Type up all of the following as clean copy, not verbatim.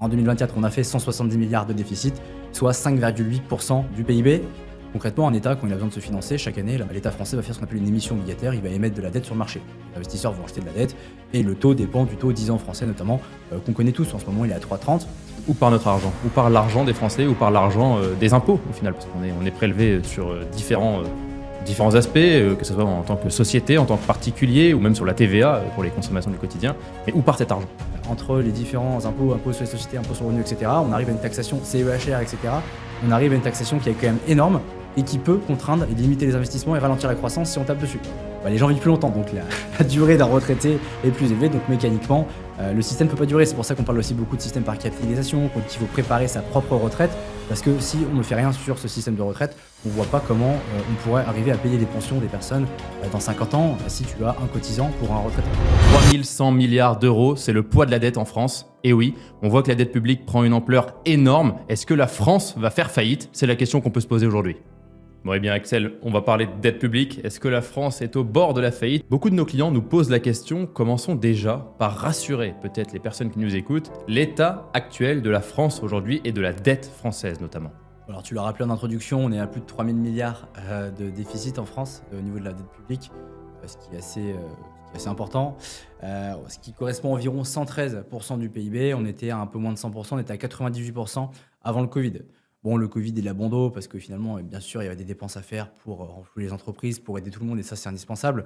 En 2024, on a fait 170 milliards de déficit, soit 5,8% du PIB. Concrètement, un État, quand il a besoin de se financer, chaque année, l'État français va faire ce qu'on appelle une émission obligataire, il va émettre de la dette sur le marché. Les investisseurs vont acheter de la dette, et le taux dépend du taux 10 ans français notamment, qu'on connaît tous. En ce moment, il est à 3,30. Ou par notre argent, ou par l'argent des Français, ou par l'argent des impôts au final, parce qu'on est prélevé sur différents aspects, que ce soit en tant que société, en tant que particulier, ou même sur la TVA pour les consommations du quotidien, mais où part cet argent? Entre les différents impôts, impôts sur les sociétés, impôts sur le revenu, etc., on arrive à une taxation CEHR, etc., on arrive à une taxation qui est quand même énorme et qui peut contraindre et limiter les investissements et ralentir la croissance si on tape dessus. Les gens vivent plus longtemps, donc la durée d'un retraité est plus élevée, donc mécaniquement, le système ne peut pas durer. C'est pour ça qu'on parle aussi beaucoup de système par capitalisation, qu'il faut préparer sa propre retraite, parce que si on ne fait rien sur ce système de retraite, on ne voit pas comment on pourrait arriver à payer les pensions des personnes dans 50 ans si tu as un cotisant pour un retraité. 3100 milliards d'euros, c'est le poids de la dette en France. Et oui, on voit que la dette publique prend une ampleur énorme. Est-ce que la France va faire faillite? C'est la question qu'on peut se poser aujourd'hui. Bon, eh bien Axel, on va parler de dette publique. Est-ce que la France est au bord de la faillite? Beaucoup de nos clients nous posent la question. Commençons déjà par rassurer peut-être les personnes qui nous écoutent, l'état actuel de la France aujourd'hui et de la dette française notamment. Alors tu l'as rappelé en introduction, on est à plus de 3000 milliards de déficit en France au niveau de la dette publique, ce qui est assez important, ce qui correspond à environ 113% du PIB. On était à un peu moins de 100%, on était à 98% avant le Covid. Bon, le Covid est de la bon dos parce que finalement, bien sûr, il y avait des dépenses à faire pour renflouer les entreprises, pour aider tout le monde et ça, c'est indispensable.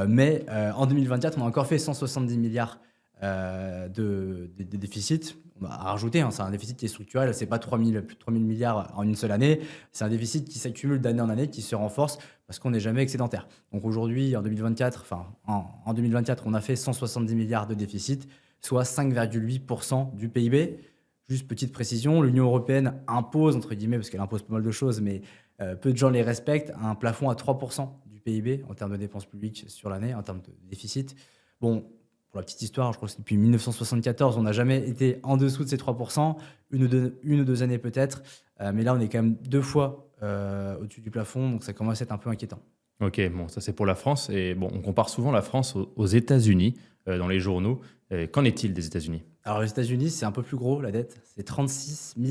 Mais en 2024, on a encore fait 170 milliards de déficit. On a rajouté, c'est un déficit qui est structurel, c'est pas plus de 3000 milliards en une seule année. C'est un déficit qui s'accumule d'année en année, qui se renforce parce qu'on n'est jamais excédentaire. Donc aujourd'hui, en 2024, on a fait 170 milliards de déficit, soit 5,8% du PIB. Juste petite précision, l'Union européenne impose, entre guillemets, parce qu'elle impose pas mal de choses, mais peu de gens les respectent, un plafond à 3% du PIB en termes de dépenses publiques sur l'année, en termes de déficit. Bon, pour la petite histoire, je crois que depuis 1974, on n'a jamais été en dessous de ces 3%, une ou deux années peut-être, mais là on est quand même 2 fois au-dessus du plafond, donc ça commence à être un peu inquiétant. Ok, bon, ça c'est pour la France. Et bon, on compare souvent la France aux États-Unis dans les journaux. Qu'en est-il des États-Unis? Alors, les États-Unis, c'est un peu plus gros, la dette. C'est 36 000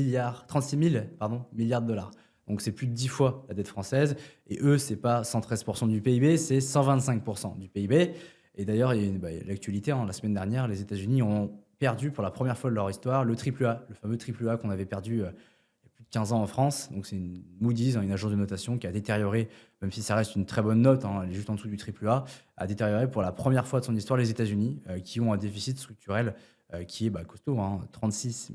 milliards de dollars. Donc, c'est plus de 10 fois la dette française. Et eux, c'est pas 113% du PIB, c'est 125% du PIB. Et d'ailleurs, il y a l'actualité, la semaine dernière, les États-Unis ont perdu pour la première fois de leur histoire le AAA, le fameux AAA qu'on avait perdu il y a plus de 15 ans en France. Donc, c'est une Moody's, une agence de notation qui a détérioré, même si ça reste une très bonne note, elle est juste en dessous du AAA, a détérioré pour la première fois de son histoire les États-Unis, qui ont un déficit structurel qui est costaud, 36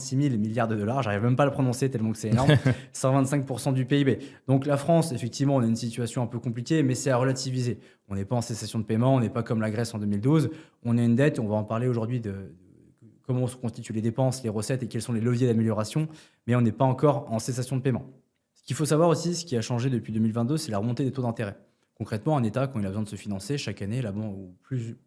000 milliards de dollars, j'arrive même pas à le prononcer tellement que c'est énorme, 125% du PIB. Donc la France, effectivement, on a une situation un peu compliquée, mais c'est à relativiser. On n'est pas en cessation de paiement, on n'est pas comme la Grèce en 2012, on a une dette, on va en parler aujourd'hui de comment se constituent les dépenses, les recettes et quels sont les leviers d'amélioration, mais on n'est pas encore en cessation de paiement. Ce qu'il faut savoir aussi, ce qui a changé depuis 2022, c'est la remontée des taux d'intérêt. Concrètement, un État, quand il a besoin de se financer chaque année, ou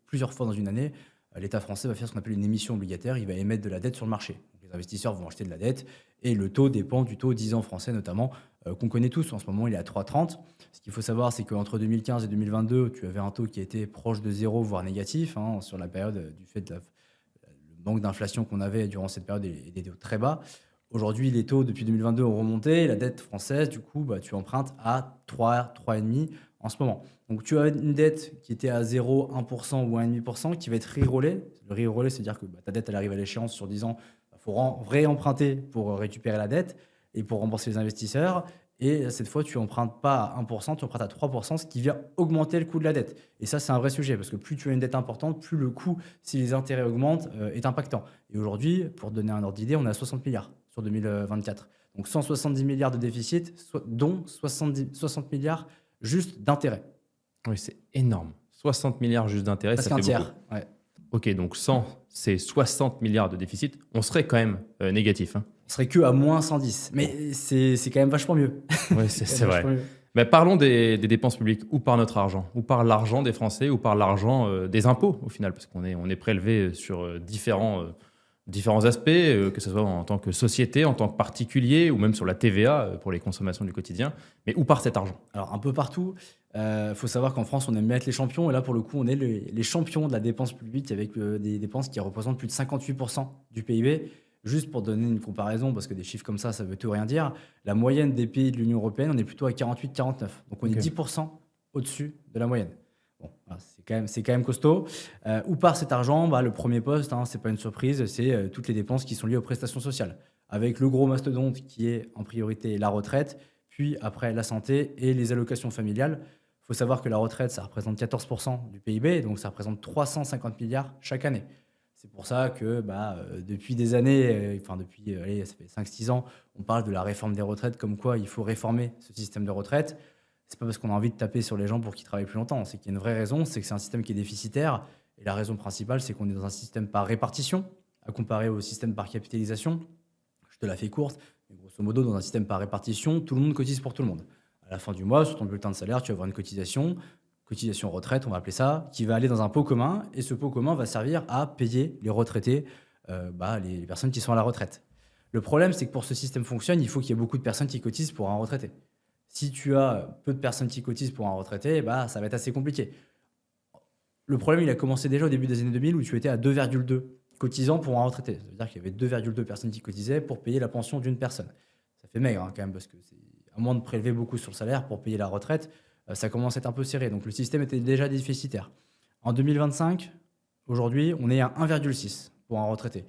plusieurs fois dans une année, l'État français va faire ce qu'on appelle une émission obligataire, il va émettre de la dette sur le marché. Donc, les investisseurs vont acheter de la dette et le taux dépend du taux 10 ans français notamment, qu'on connaît tous. En ce moment, il est à 3,30. Ce qu'il faut savoir, c'est qu'entre 2015 et 2022, tu avais un taux qui était proche de 0, voire négatif, sur la période du fait de le manque d'inflation qu'on avait durant cette période et des taux très bas. Aujourd'hui, les taux depuis 2022 ont remonté. La dette française, du coup, tu empruntes à 3, 3,5 en ce moment. Donc, tu as une dette qui était à 0, 1% ou 1,5% qui va être rerollée. Le rerollé, c'est-à-dire que ta dette, elle arrive à l'échéance sur 10 ans. Il faut réemprunter pour récupérer la dette et pour rembourser les investisseurs. Et cette fois, tu n'empruntes pas à 1%, tu empruntes à 3%, ce qui vient augmenter le coût de la dette. Et ça, c'est un vrai sujet, parce que plus tu as une dette importante, plus le coût, si les intérêts augmentent, est impactant. Et aujourd'hui, pour te donner un ordre d'idée, on est à 60 milliards sur 2024. Donc 170 milliards de déficit, dont 60 milliards juste d'intérêts. Oui, c'est énorme. 60 milliards juste d'intérêt, Parce ça fait qu'un beaucoup. tiers, ouais. Ok, donc sans ces 60 milliards de déficit, on serait quand même négatif. On serait que à moins 110. Mais c'est quand même vachement mieux. Oui, c'est vrai. Mais parlons des dépenses publiques. Où part notre argent? Où part l'argent des Français? Où part l'argent des impôts au final? Parce qu'on est prélevé sur différents aspects, que ce soit en tant que société, en tant que particulier, ou même sur la TVA pour les consommations du quotidien. Mais où part cet argent? Alors, un peu partout. Faut savoir qu'en France, on aime bien être les champions. Et là, pour le coup, on est les champions de la dépense publique avec des dépenses qui représentent plus de 58% du PIB. Juste pour donner une comparaison, parce que des chiffres comme ça veut tout rien dire, la moyenne des pays de l'Union européenne, on est plutôt à 48-49. Donc on est Ok. 10% au-dessus de la moyenne. Bon, voilà, c'est quand même costaud. Où part cet argent? Le premier poste, c'est pas une surprise, c'est toutes les dépenses qui sont liées aux prestations sociales. Avec le gros mastodonte qui est en priorité la retraite, puis après la santé et les allocations familiales. Il faut savoir que la retraite, ça représente 14% du PIB, donc ça représente 350 milliards chaque année. C'est pour ça que depuis des années, depuis allez, ça fait 5-6 ans, on parle de la réforme des retraites, comme quoi il faut réformer ce système de retraite. C'est pas parce qu'on a envie de taper sur les gens pour qu'ils travaillent plus longtemps, c'est qu'il y a une vraie raison, c'est que c'est un système qui est déficitaire. Et la raison principale, c'est qu'on est dans un système par répartition, à comparer au système par capitalisation. Je te la fais courte, mais grosso modo, dans un système par répartition, tout le monde cotise pour tout le monde. À la fin du mois, sur ton bulletin de salaire, tu vas avoir une cotisation retraite, on va appeler ça, qui va aller dans un pot commun, et ce pot commun va servir à payer les retraités, les personnes qui sont à la retraite. Le problème, c'est que pour que ce système fonctionne, il faut qu'il y ait beaucoup de personnes qui cotisent pour un retraité. Si tu as peu de personnes qui cotisent pour un retraité, ça va être assez compliqué. Le problème, il a commencé déjà au début des années 2000 où tu étais à 2,2 cotisants pour un retraité. Ça veut dire qu'il y avait 2,2 personnes qui cotisaient pour payer la pension d'une personne. Ça fait maigre quand même, parce que à moins de prélever beaucoup sur le salaire pour payer la retraite, ça commence à être un peu serré. Donc le système était déjà déficitaire. En 2025, aujourd'hui, on est à 1,6 pour un retraité.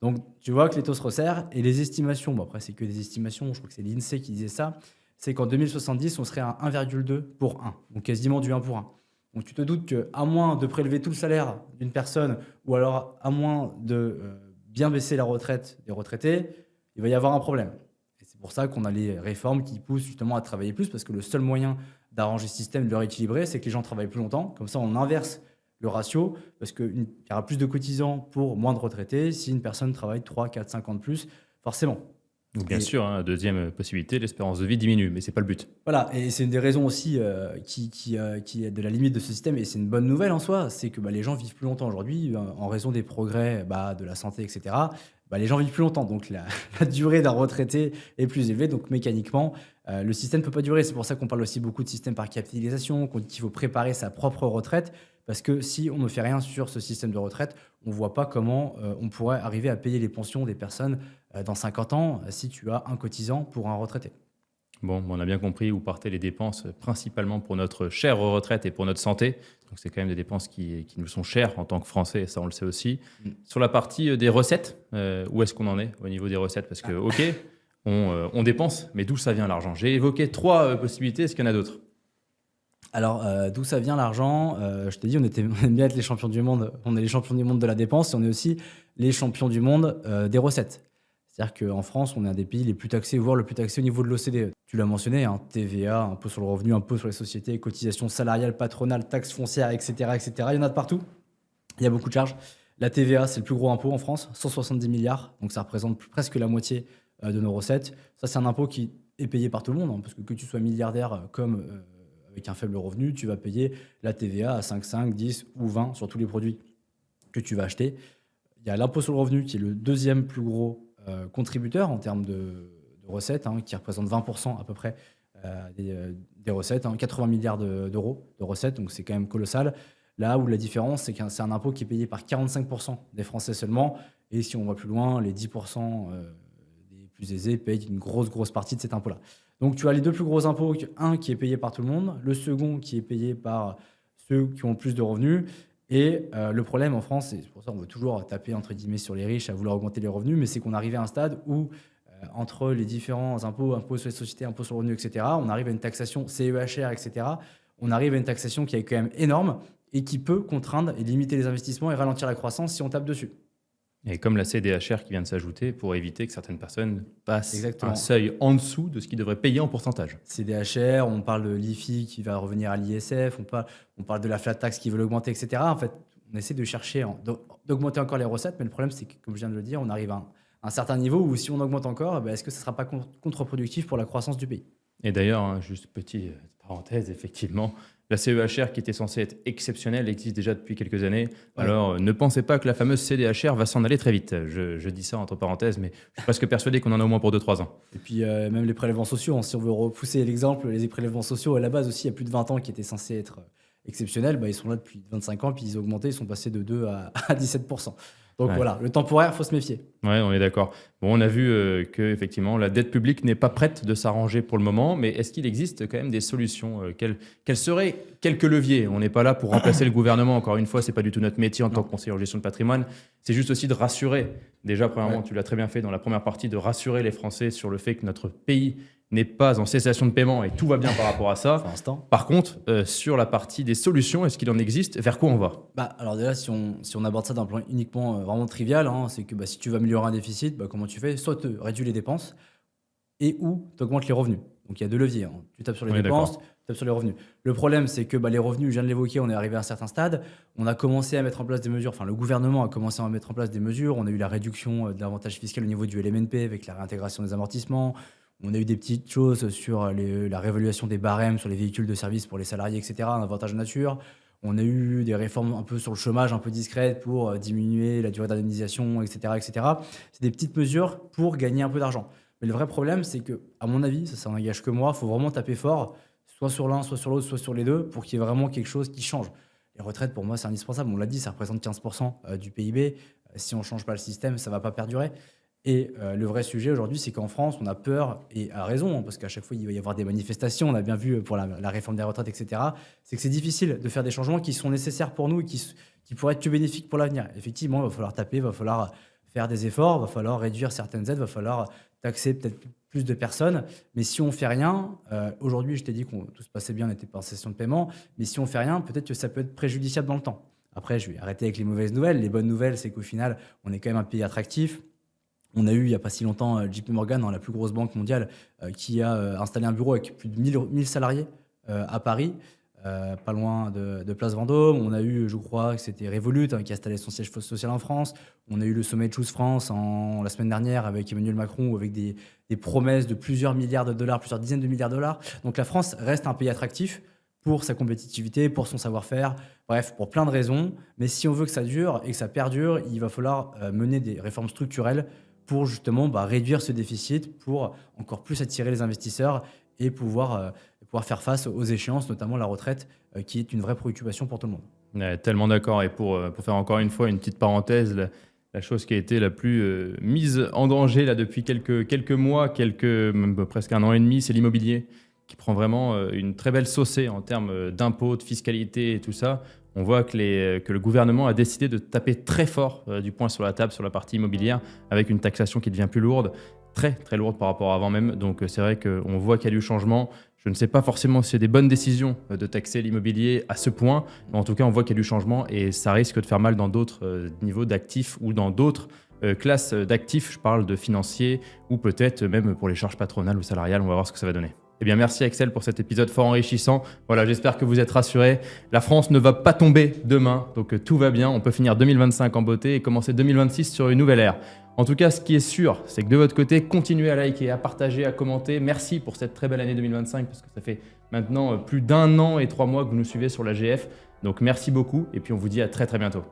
Donc tu vois que les taux se resserrent et les estimations, après c'est que des estimations, je crois que c'est l'INSEE qui disait ça, c'est qu'en 2070, on serait à 1,2 pour 1, donc quasiment du 1 pour 1. Donc tu te doutes qu'à moins de prélever tout le salaire d'une personne ou alors à moins de bien baisser la retraite des retraités, il va y avoir un problème. Et c'est pour ça qu'on a les réformes qui poussent justement à travailler plus, parce que le seul moyen d'arranger ce système, de le rééquilibrer, c'est que les gens travaillent plus longtemps. Comme ça, on inverse le ratio, parce qu'il y aura plus de cotisants pour moins de retraités si une personne travaille 3, 4, 5 ans de plus, forcément. Donc, bien Et sûr, deuxième possibilité, l'espérance de vie diminue, mais c'est pas le but. voilà, et c'est une des raisons aussi qui est de la limite de ce système, et c'est une bonne nouvelle en soi, c'est que les gens vivent plus longtemps aujourd'hui, en raison des progrès de la santé, etc. Les gens vivent plus longtemps, donc la durée d'un retraité est plus élevée, donc mécaniquement, le système ne peut pas durer. C'est pour ça qu'on parle aussi beaucoup de système par capitalisation, qu'on dit qu'il faut préparer sa propre retraite, parce que si on ne fait rien sur ce système de retraite, on ne voit pas comment on pourrait arriver à payer les pensions des personnes dans 50 ans si tu as un cotisant pour un retraité. Bon, on a bien compris où partaient les dépenses, principalement pour notre chère retraite et pour notre santé. Donc, c'est quand même des dépenses qui nous sont chères en tant que Français, ça on le sait aussi. Sur la partie des recettes, où est-ce qu'on en est au niveau des recettes? Parce que, ok, on dépense, mais d'où ça vient l'argent? J'ai évoqué 3 possibilités, est-ce qu'il y en a d'autres? Alors, d'où ça vient l'argent? Je t'ai dit, on aime bien être les champions du monde. On est les champions du monde de la dépense et on est aussi les champions du monde des recettes. C'est-à-dire qu'en France, on est un des pays les plus taxés, voire le plus taxé au niveau de l'OCDE. Tu l'as mentionné, TVA, impôt sur le revenu, impôt sur les sociétés, cotisations salariales, patronales, taxes foncières, etc., etc. Il y en a de partout. Il y a beaucoup de charges. La TVA, c'est le plus gros impôt en France, 170 milliards. Donc ça représente presque la moitié de nos recettes. Ça, c'est un impôt qui est payé par tout le monde, parce que tu sois milliardaire comme avec un faible revenu, tu vas payer la TVA à 5, 10 ou 20 sur tous les produits que tu vas acheter. Il y a l'impôt sur le revenu qui est le deuxième plus gros contributeur en termes de recettes, qui représente 20% à peu près des recettes, 80 milliards d'euros de recettes, donc c'est quand même colossal. Là où la différence, c'est que c'est un impôt qui est payé par 45% des Français seulement, et si on va plus loin, les 10% des plus aisés payent une grosse partie de cet impôt-là. Donc tu as les deux plus gros impôts, un qui est payé par tout le monde, le second qui est payé par ceux qui ont plus de revenus. Et le problème en France, c'est pour ça qu'on veut toujours taper entre guillemets sur les riches à vouloir augmenter les revenus, mais c'est qu'on arrive à un stade où entre les différents impôts, impôts sur les sociétés, impôts sur le revenu, etc., on arrive à une taxation CEHR, etc., on arrive à une taxation qui est quand même énorme et qui peut contraindre et limiter les investissements et ralentir la croissance si on tape dessus. Et comme la CDHR qui vient de s'ajouter pour éviter que certaines personnes passent Exactement. un seuil en dessous de ce qu'ils devraient payer en pourcentage. CDHR, on parle de l'IFI qui va revenir à l'ISF, on parle de la flat tax qui veut l'augmenter, etc. En fait, on essaie de chercher d'augmenter encore les recettes, mais le problème, c'est que, comme je viens de le dire, on arrive à un certain niveau où si on augmente encore, est-ce que ce ne sera pas contre-productif pour la croissance du pays? Et d'ailleurs, juste petite parenthèse, effectivement, la CEHR qui était censée être exceptionnelle existe déjà depuis quelques années. Ouais. Alors, ne pensez pas que la fameuse CDHR va s'en aller très vite. Je dis ça entre parenthèses, mais je suis presque persuadé qu'on en a au moins pour 2-3 ans. Et puis, même les prélèvements sociaux, si on veut repousser l'exemple, les prélèvements sociaux, à la base aussi, il y a plus de 20 ans qui étaient censés être exceptionnels, ils sont là depuis 25 ans, puis ils ont augmenté, ils sont passés de 2 à 17%. Donc Ouais. voilà, le temporaire, il faut se méfier. Ouais, on est d'accord. Bon, on a vu que effectivement la dette publique n'est pas prête de s'arranger pour le moment, mais est-ce qu'il existe quand même des solutions quels seraient quelques leviers? On n'est pas là pour remplacer le gouvernement, encore une fois, c'est pas du tout notre métier en tant Non. que conseiller en gestion de patrimoine. C'est juste aussi de rassurer. Déjà, premièrement, Ouais. tu l'as très bien fait dans la première partie, de rassurer les Français sur le fait que notre pays n'est pas en cessation de paiement et tout va bien par rapport à ça. Pour l'instant. Par contre, sur la partie des solutions, est-ce qu'il en existe? Vers quoi on va? Alors déjà, si on aborde ça d'un plan uniquement vraiment trivial, hein, c'est que si tu veux améliorer un déficit, comment tu fais? Soit tu réduis les dépenses et ou tu augmentes les revenus. Donc il y a deux leviers, hein. Tu tapes sur les On est dépenses, d'accord. tu tapes sur les revenus. Le problème, c'est que les revenus, je viens de l'évoquer, on est arrivé à un certain stade. On a commencé à mettre en place des mesures, enfin le gouvernement a commencé à mettre en place des mesures. On a eu la réduction de l'avantage fiscal au niveau du LMNP avec la réintégration des amortissements. On a eu des petites choses sur la réévaluation des barèmes sur les véhicules de service pour les salariés, etc., un avantage de nature. On a eu des réformes un peu sur le chômage, un peu discrètes pour diminuer la durée d'indemnisation, etc., etc. C'est des petites mesures pour gagner un peu d'argent. Mais le vrai problème, c'est que, à mon avis, ça n'engage que moi, il faut vraiment taper fort, soit sur l'un, soit sur l'autre, soit sur les deux, pour qu'il y ait vraiment quelque chose qui change. Les retraites, pour moi, c'est indispensable. On l'a dit, ça représente 15% du PIB. Si on ne change pas le système, ça ne va pas perdurer. Et le vrai sujet aujourd'hui, c'est qu'en France, on a peur, et à raison, hein, parce qu'à chaque fois, il va y avoir des manifestations, on a bien vu pour la réforme des retraites, etc., c'est que c'est difficile de faire des changements qui sont nécessaires pour nous et qui pourraient être que bénéfiques pour l'avenir. Effectivement, il va falloir taper, il va falloir faire des efforts, il va falloir réduire certaines aides, il va falloir taxer peut-être plus de personnes. Mais si on ne fait rien, aujourd'hui, je t'ai dit que tout se passait bien, on n'était pas en session de paiement, mais si on ne fait rien, peut-être que ça peut être préjudiciable dans le temps. Après, je vais arrêter avec les mauvaises nouvelles. Les bonnes nouvelles, c'est qu'au final, on est quand même un pays attractif. On a eu, il n'y a pas si longtemps, JP Morgan, la plus grosse banque mondiale, qui a installé un bureau avec plus de 1000 salariés à Paris, pas loin de Place Vendôme. On a eu, je crois que c'était Revolut, qui a installé son siège social en France. On a eu le sommet Choose France la semaine dernière avec Emmanuel Macron, avec des promesses de plusieurs milliards de dollars, plusieurs dizaines de milliards de dollars. Donc la France reste un pays attractif pour sa compétitivité, pour son savoir-faire, bref, pour plein de raisons. Mais si on veut que ça dure et que ça perdure, il va falloir mener des réformes structurelles pour justement réduire ce déficit, pour encore plus attirer les investisseurs et pouvoir faire face aux échéances, notamment la retraite, qui est une vraie préoccupation pour tout le monde. Ouais, tellement d'accord. Et pour faire encore une fois une petite parenthèse, la chose qui a été la plus mise en danger là, depuis quelques mois, même presque un an et demi, c'est l'immobilier, qui prend vraiment une très belle saucée en termes d'impôts, de fiscalité et tout ça. On voit que le gouvernement a décidé de taper très fort du poing sur la table sur la partie immobilière, avec une taxation qui devient plus lourde, très très lourde par rapport à avant même. Donc c'est vrai qu'on voit qu'il y a du changement. Je ne sais pas forcément si c'est des bonnes décisions de taxer l'immobilier à ce point, mais en tout cas on voit qu'il y a du changement et ça risque de faire mal dans d'autres niveaux d'actifs ou dans d'autres classes d'actifs. Je parle de financiers ou peut-être même pour les charges patronales ou salariales. On va voir ce que ça va donner. Eh bien, merci Axel pour cet épisode fort enrichissant. Voilà, j'espère que vous êtes rassurés. La France ne va pas tomber demain, donc tout va bien. On peut finir 2025 en beauté et commencer 2026 sur une nouvelle ère. En tout cas, ce qui est sûr, c'est que de votre côté, continuez à liker, à partager, à commenter. Merci pour cette très belle année 2025, parce que ça fait maintenant plus d'1 an et 3 mois que vous nous suivez sur la GF. Donc merci beaucoup, et puis on vous dit à très très bientôt.